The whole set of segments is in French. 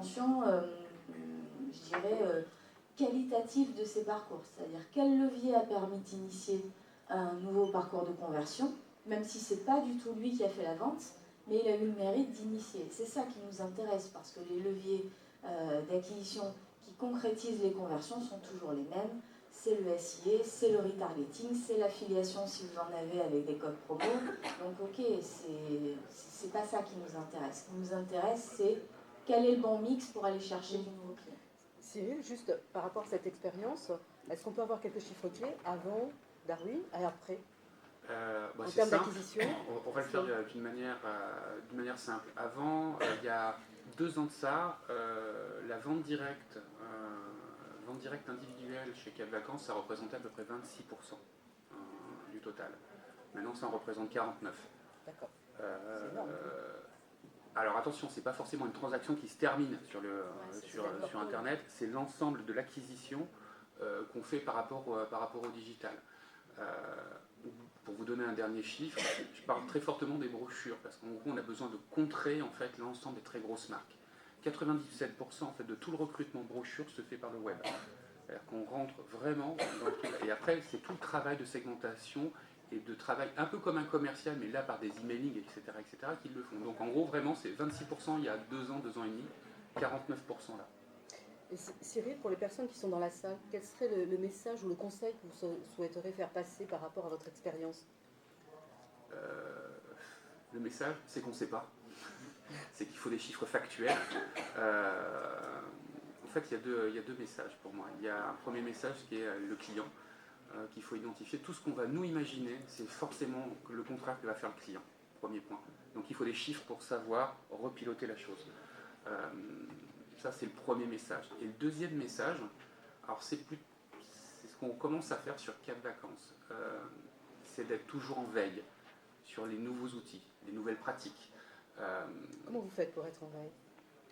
dimension, je dirais, qualitative de ces parcours. C'est-à-dire quel levier a permis d'initier un nouveau parcours de conversion, même si ce n'est pas du tout lui qui a fait la vente, mais il a eu le mérite d'initier. C'est ça qui nous intéresse, parce que les leviers d'acquisition qui concrétisent les conversions sont toujours les mêmes. C'est le SIA, c'est le retargeting, c'est l'affiliation si vous en avez avec des codes promo. Donc ok, c'est pas ça qui nous intéresse. Ce qui nous intéresse, c'est quel est le bon mix pour aller chercher du nouveau client. Cyril, juste par rapport à cette expérience, est-ce qu'on peut avoir quelques chiffres clés avant Darwin et après en termes d'acquisition? On va le faire d'une manière simple. Avant, il y a 2 ans de ça, la vente directe individuelle chez Cap Vacances, ça représentait à peu près 26% du total. Maintenant, ça en représente 49%. D'accord. C'est énorme. Alors attention, c'est pas forcément une transaction qui se termine sur Internet, c'est l'ensemble de l'acquisition qu'on fait par rapport au digital. Pour vous donner un dernier chiffre, je parle très fortement des brochures, parce qu'en gros, on a besoin de contrer en fait l'ensemble des très grosses marques. 97% en fait, de tout le recrutement brochure se fait par le web. C'est-à-dire qu'on rentre vraiment dans le truc. Et après, c'est tout le travail de segmentation et de travail un peu comme un commercial, mais là par des emailing, etc., qui le font. Donc en gros, vraiment, c'est 26% il y a 2 ans, 2 ans et demi, 49% là. Et Cyril, pour les personnes qui sont dans la salle, quel serait le message ou le conseil que vous souhaiteriez faire passer par rapport à votre expérience? Le message, c'est qu'on ne sait pas. C'est qu'il faut des chiffres factuels. En fait, il y a deux messages pour moi. Il y a un premier message qui est le client, qu'il faut identifier. Tout ce qu'on va nous imaginer, c'est forcément le contraire que va faire le client. Premier point. Donc il faut des chiffres pour savoir repiloter la chose. Ça, c'est le premier message. Et le deuxième message, alors c'est ce qu'on commence à faire sur Cap Vacances, c'est d'être toujours en veille sur les nouveaux outils, les nouvelles pratiques. Comment vous faites pour être en veille?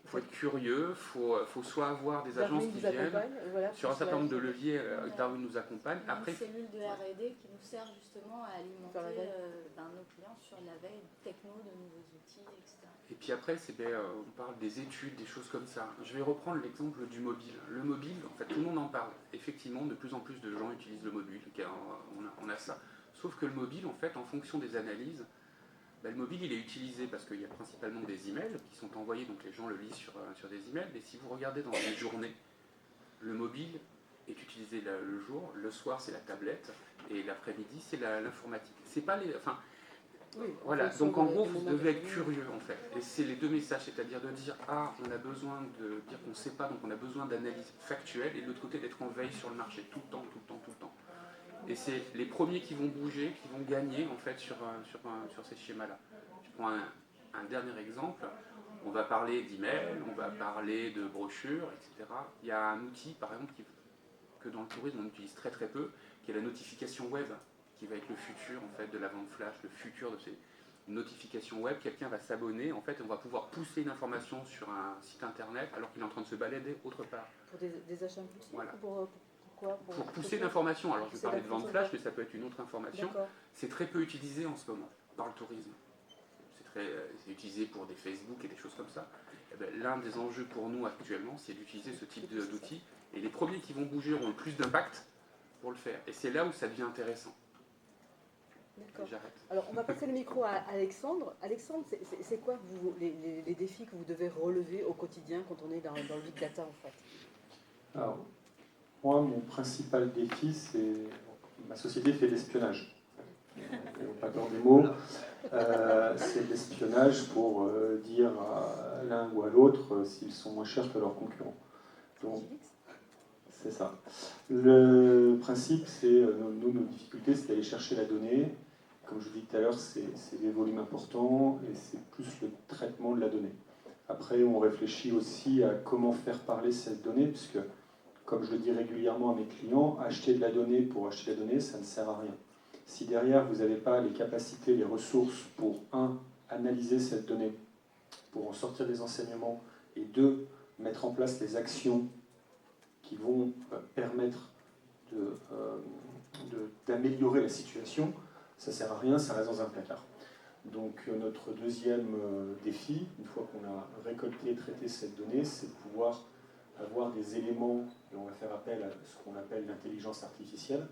Il faut être curieux, il faut soit avoir des agences qui viennent voilà, sur un certain nombre de leviers. Darwin nous accompagne. On a une cellule de R&D qui nous sert justement à alimenter nos clients sur la veille techno, de nouveaux outils, etc. Et puis après, on parle des études, des choses comme ça. Je vais reprendre l'exemple du mobile. Le mobile, en fait, tout le monde en parle. Effectivement, de plus en plus de gens utilisent le mobile. On a ça. Sauf que le mobile, en fait, en fonction des analyses, le mobile, il est utilisé parce qu'il y a principalement des emails qui sont envoyés, donc les gens le lisent sur des emails. Mais si vous regardez dans une journée, le mobile est utilisé le jour, le soir, c'est la tablette, et l'après-midi, c'est l'informatique. C'est pas les... Enfin, oui, voilà, donc en gros, vous devez être curieux en fait. Et c'est les deux messages, c'est-à-dire de dire on a besoin de dire qu'on ne sait pas, donc on a besoin d'analyse factuelle, et de l'autre côté d'être en veille sur le marché tout le temps. Et c'est les premiers qui vont bouger, qui vont gagner en fait sur ces schémas-là. Je prends un dernier exemple. On va parler d'email, on va parler de brochures, etc. Il y a un outil, par exemple, que dans le tourisme on utilise très peu, qui est la notification web, qui va être le futur en fait de la vente flash, le futur de ces notifications web. Quelqu'un va s'abonner, en fait, on va pouvoir pousser une information sur un site internet alors qu'il est en train de se balader autre part. Pour des achats impulsifs? Voilà. Pour pousser l'information. Alors je parlais de vente flash, mais ça peut être une autre information. C'est très peu utilisé en ce moment par le tourisme. C'est utilisé pour des Facebook et des choses comme ça. L'un des enjeux pour nous actuellement, c'est d'utiliser ce type d'outils. Et les premiers qui vont bouger auront le plus d'impact pour le faire. Et c'est là où ça devient intéressant. D'accord. Alors, on va passer le micro à Alexandre. Alexandre, c'est quoi les défis que vous devez relever au quotidien quand on est dans le big data, en fait? Alors, moi, mon principal défi, c'est... Ma société fait de l'espionnage. Pas peur des mots. C'est de l'espionnage pour dire à l'un ou à l'autre s'ils sont moins chers que leurs concurrents. Donc, c'est ça. Le principe, c'est nos difficultés, c'est d'aller chercher la donnée. Comme je vous dis tout à l'heure, c'est des volumes importants et c'est plus le traitement de la donnée. Après, on réfléchit aussi à comment faire parler cette donnée, puisque, comme je le dis régulièrement à mes clients, acheter de la donnée pour acheter de la donnée, ça ne sert à rien. Si derrière, vous n'avez pas les capacités, les ressources pour, analyser cette donnée, pour en sortir des enseignements, et 2, mettre en place les actions qui vont permettre d'améliorer la situation, ça ne sert à rien, ça reste dans un placard. Donc notre deuxième défi, une fois qu'on a récolté et traité cette donnée, c'est de pouvoir avoir des éléments, et on va faire appel à ce qu'on appelle l'intelligence artificielle,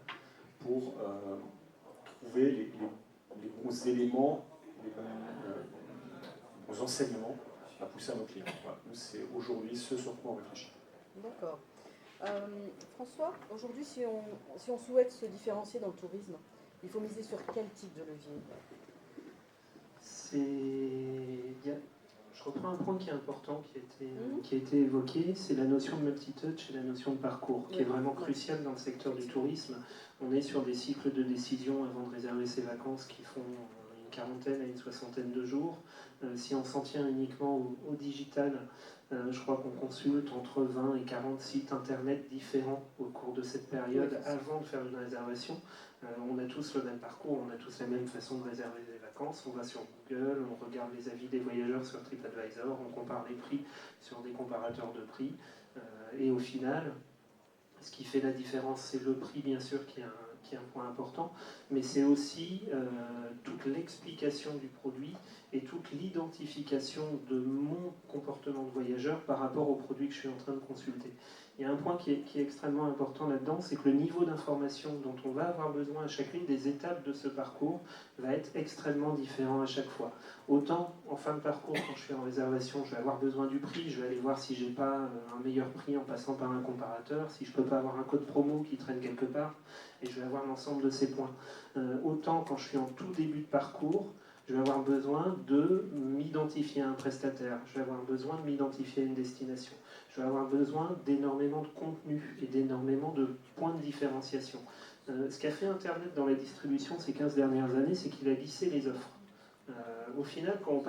pour trouver les bons éléments, les bons enseignements à pousser à nos clients. Voilà. C'est aujourd'hui ce sur quoi on réfléchit. D'accord. François, aujourd'hui, si on souhaite se différencier dans le tourisme, il faut miser sur quel type de levier? Je reprends un point qui est important, qui a été évoqué, c'est la notion de multi-touch et la notion de parcours, qui est vraiment cruciale dans le secteur du tourisme. On est sur des cycles de décision avant de réserver ses vacances qui font une quarantaine à une soixantaine de jours. Si on s'en tient uniquement au digital, je crois qu'on consulte entre 20 et 40 sites internet différents au cours de cette période avant de faire une réservation. On a tous le même parcours, on a tous la même façon de réserver des vacances. On va sur Google, on regarde les avis des voyageurs sur TripAdvisor, on compare les prix sur des comparateurs de prix. Et au final, ce qui fait la différence, c'est le prix, bien sûr, qui est un point important, mais c'est aussi toute l'explication du produit et toute l'identification de mon comportement de voyageur par rapport au produit que je suis en train de consulter. Il y a un point qui est extrêmement important là-dedans, c'est que le niveau d'information dont on va avoir besoin à chacune des étapes de ce parcours va être extrêmement différent à chaque fois. Autant en fin de parcours, quand je suis en réservation, je vais avoir besoin du prix, je vais aller voir si j'ai pas un meilleur prix en passant par un comparateur, si je peux pas avoir un code promo qui traîne quelque part, et je vais avoir l'ensemble de ces points. Autant quand je suis en tout début de parcours, je vais avoir besoin de m'identifier à un prestataire, je vais avoir besoin de m'identifier à une destination, je vais avoir besoin d'énormément de contenu et d'énormément de points de différenciation. Ce qu'a fait Internet dans la distribution ces 15 dernières années, c'est qu'il a lissé les offres. Au final, quand on passe